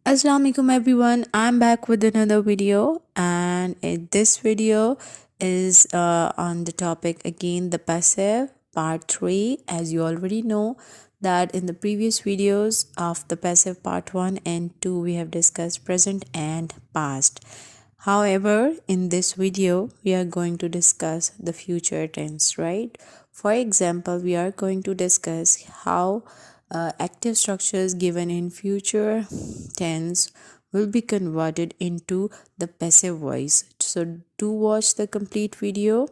Assalamu alaikum everyone. I'm back with another video, and this video is on the topic again, the passive part 3. As you already know that in the previous videos of the passive part 1 and 2 we have discussed present and past. However, in this video we are going to discuss the future tense, right? For example, we are going to discuss how active structures given in future tense will be converted into the passive voice. So do watch the complete video,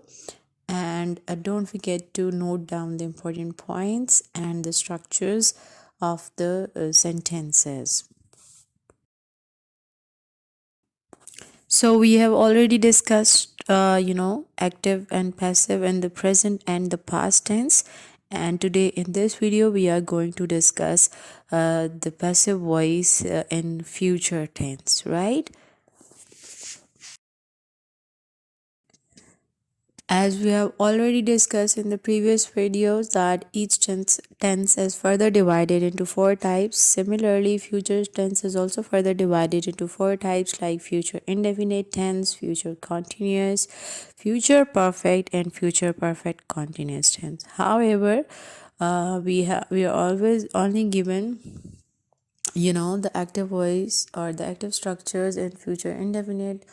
and don't forget to note down the important points and the structures of the sentences. So we have already discussed, active and passive and the present and the past tense. And today in this video, we are going to discuss the passive voice in future tense, right? As we have already discussed in the previous videos that each tense is further divided into four types. Similarly, future tense is also further divided into four types like future indefinite tense, future continuous, future perfect, and future perfect continuous tense. However, we are always only given the active voice or the active structures in future indefinite,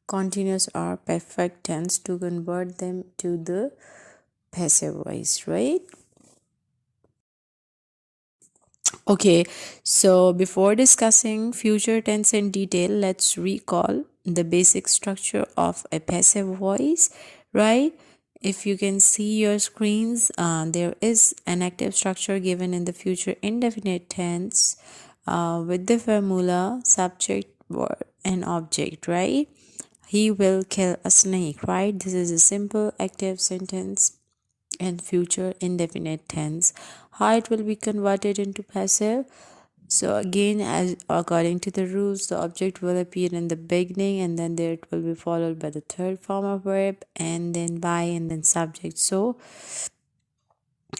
continuous, or perfect tense to convert them to the passive voice, right? Okay, so before discussing future tense in detail, let's recall the basic structure of a passive voice, right? If you can see your screens, there is an active structure given in the future indefinite tense with the formula subject, verb, and object, right? He will kill a snake, right? This is a simple active sentence and future indefinite tense. How it will be converted into passive? So again, as according to the rules, the object will appear in the beginning, and then there it will be followed by the third form of verb, and then by, and then subject. So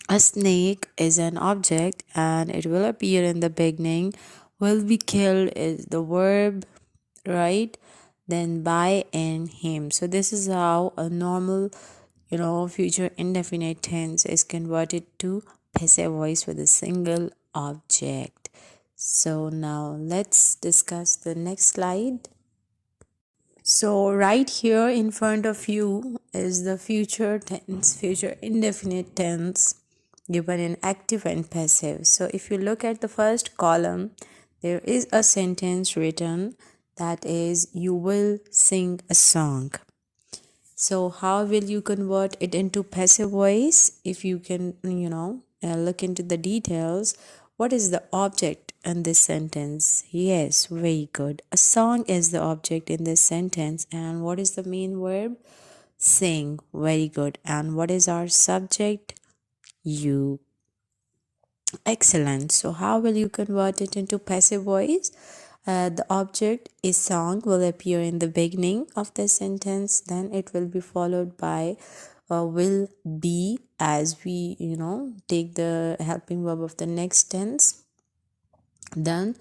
a snake is an object and it will appear in the beginning. Will be killed is the verb, right? Then by and him. So this is how a normal future indefinite tense is converted to passive voice with a single object. So now let's discuss the next slide. So right here in front of you is the future tense, future indefinite tense given in active and passive. So if you look at the first column, there is a sentence written that is, you will sing a song. So how will you convert it into passive voice? If you can, look into the details. What is the object in this sentence? Yes, very good. A song is the object in this sentence. And what is the main verb? Sing. Very good. And what is our subject? You. Excellent. So how will you convert it into passive voice? The object is song will appear in the beginning of the sentence, then it will be followed by will be, as we take the helping verb of the next tense. Then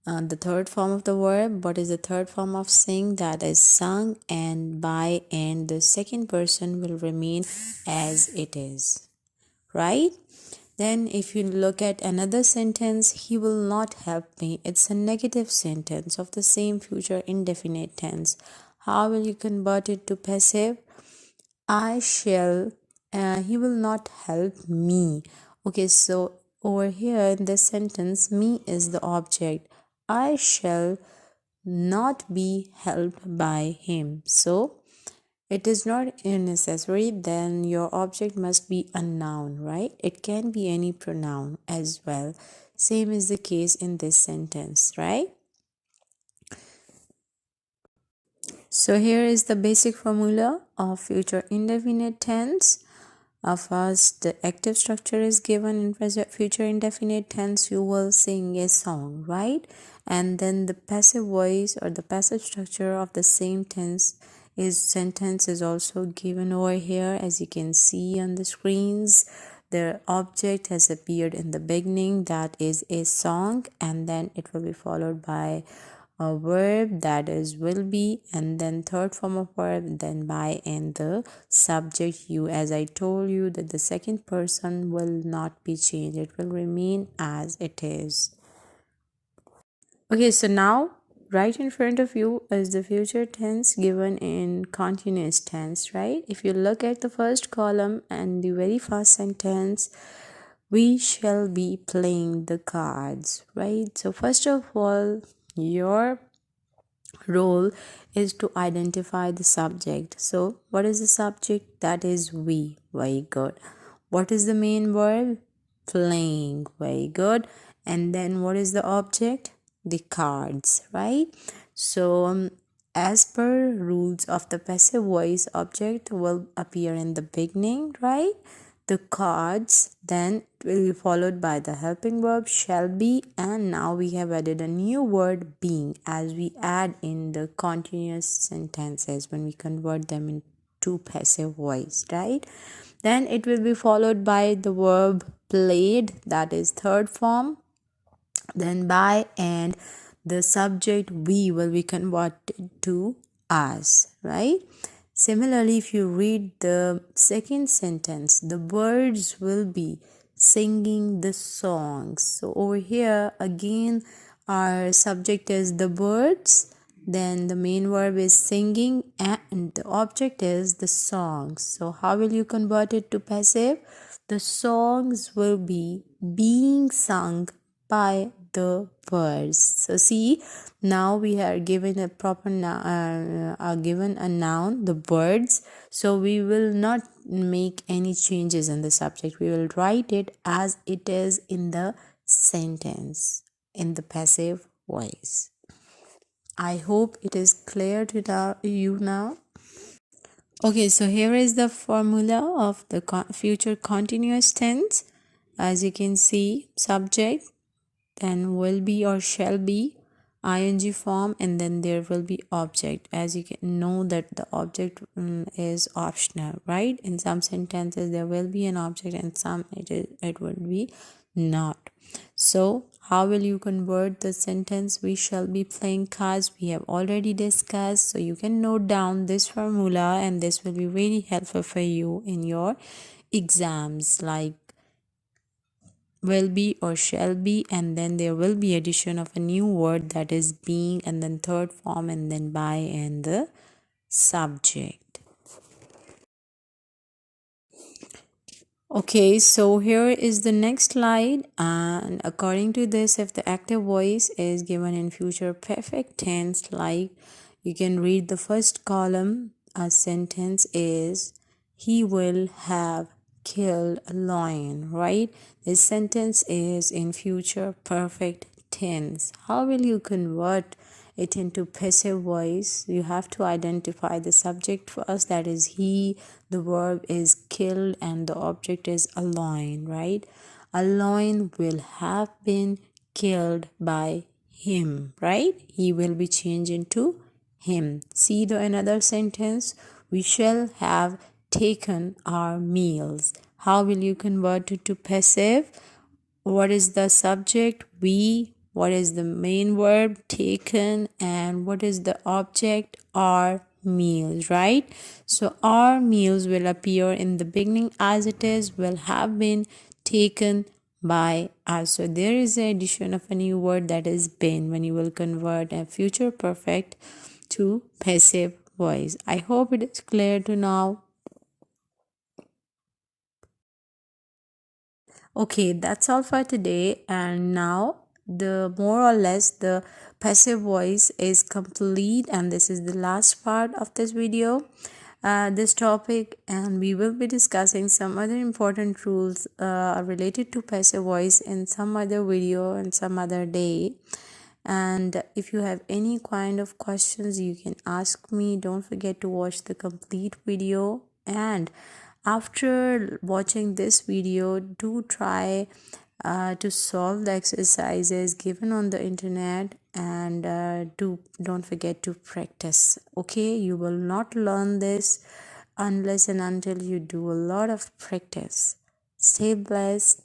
the third form of the verb, what is the third form of sing? That is sung, and by, and the second person will remain as it is, right? Then if you look at another sentence, he will not help me. It's a negative sentence of the same future indefinite tense. How will you convert it to passive? I shall, he will not help me. Okay, so over here in this sentence, me is the object. I shall not be helped by him. So it is not necessary, then your object must be a noun, right? It can be any pronoun as well. Same is the case in this sentence, right? So here is the basic formula of future indefinite tense. First, the active structure is given in future indefinite tense. You will sing a song, right? And then the passive voice or the passive structure of the same tense is sentence is also given over here, as you can see on the screens. the object has appeared in the beginning, that is a song, and then it will be followed by a verb, that is will be, and then third form of verb, then by, and the subject you. As I told you that the second person will not be changed, it will remain as it is. Okay, so now right in front of you is the future tense given in continuous tense, right? If you look at the first column and the very first sentence, we shall be playing the cards, right? So first of all, your role is to identify the subject. So what is the subject? That is we. Very good. What is the main verb? Playing. Very good. And then what is the object? The cards, right? So as per rules of the passive voice, object will appear in the beginning, right? The cards, then it will be followed by the helping verb shall be, and now we have added a new word being, as we add in the continuous sentences when we convert them into passive voice, right? Then it will be followed by the verb played, that is third form, then by, and the subject we will be converted to us, right? Similarly, if you read the second sentence, the birds will be singing the songs. So over here again, our subject is the birds, then the main verb is singing, and the object is the songs. So how will you convert it to passive? The songs will be being sung by the birds. So see, now we are given a proper given a noun, the birds. So we will not make any changes in the subject. We will write it as it is in the sentence in the passive voice. I hope it is clear to you now. Okay, so here is the formula of the future continuous tense. As you can see, subject, then will be or shall be, ing form, and then there will be object. As you can know that the object is optional, right? In some sentences there will be an object, and some it would be not. So how will you convert the sentence we shall be playing cards? We have already discussed, so you can note down this formula, and this will be really helpful for you in your exams, like will be or shall be, and then there will be addition of a new word, that is being, and then third form, and then by, and the subject. Okay, so here is the next slide, and according to this, if the active voice is given in future perfect tense, like you can read the first column, a sentence is he will have killed a lion, right? This sentence is in future perfect tense. How will you convert it into passive voice? You have to identify the subject first, that is he, the verb is killed, and the object is a lion, right? A lion will have been killed by him, right? He will be changed into him. See the another sentence, we shall have taken our meals. How will you convert it to passive? What is the subject? We. What is the main verb? Taken. And what is the object? Our meals, right? So our meals will appear in the beginning as it is, will have been taken by us. So there is the addition of a new word, that is been, when you will convert a future perfect to passive voice. I hope it is clear to now. Okay, that's all for today. And now the more or less the passive voice is complete, and this is the last part of this video, this topic, and we will be discussing some other important rules related to passive voice in some other video and some other day. And if you have any kind of questions, you can ask me. Don't forget to watch the complete video, and after watching this video, do try to solve the exercises given on the internet, and don't forget to practice. Okay, you will not learn this unless and until you do a lot of practice. Stay blessed.